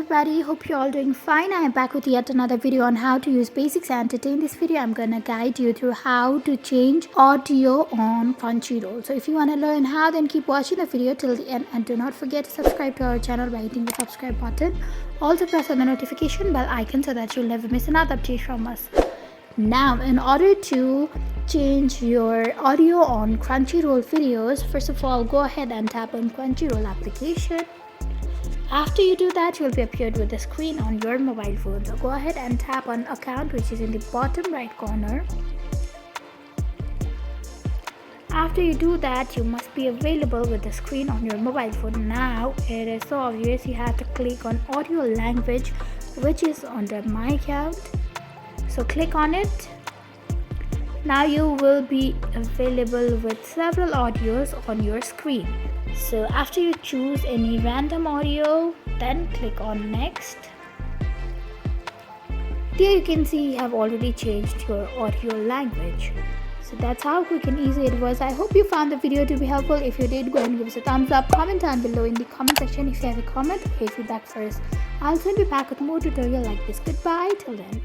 everybody, hope you're all doing fine. I am back with yet another video on how to use basics entertain. In this video I'm gonna guide you through how to change audio on Crunchyroll. So if you want to learn how, then keep watching the video till the end and do not forget to subscribe to our channel by hitting the subscribe button. Also press on the notification bell icon so that you'll never miss another update from us. Now, in order to change your audio on Crunchyroll videos, first of all, go ahead and tap on Crunchyroll application. After you do that, you'll be appeared with the screen on your mobile phone. So go ahead and tap on account, which is in the bottom right corner. After you do that, you must be available with the screen on your mobile phone. Now it is so obvious, you have to click on audio language, which is under my account. So click on it. Now you will be available with several audios on your screen. So after you choose any random audio, then click on next. Here you can see you have already changed your audio language. So that's how quick and easy it was. I hope you found the video to be helpful. If you did, go ahead and give us a thumbs up. Comment down below in the comment section if you have a comment or feedback for us. I'll soon be back with more tutorial like this. Goodbye till then.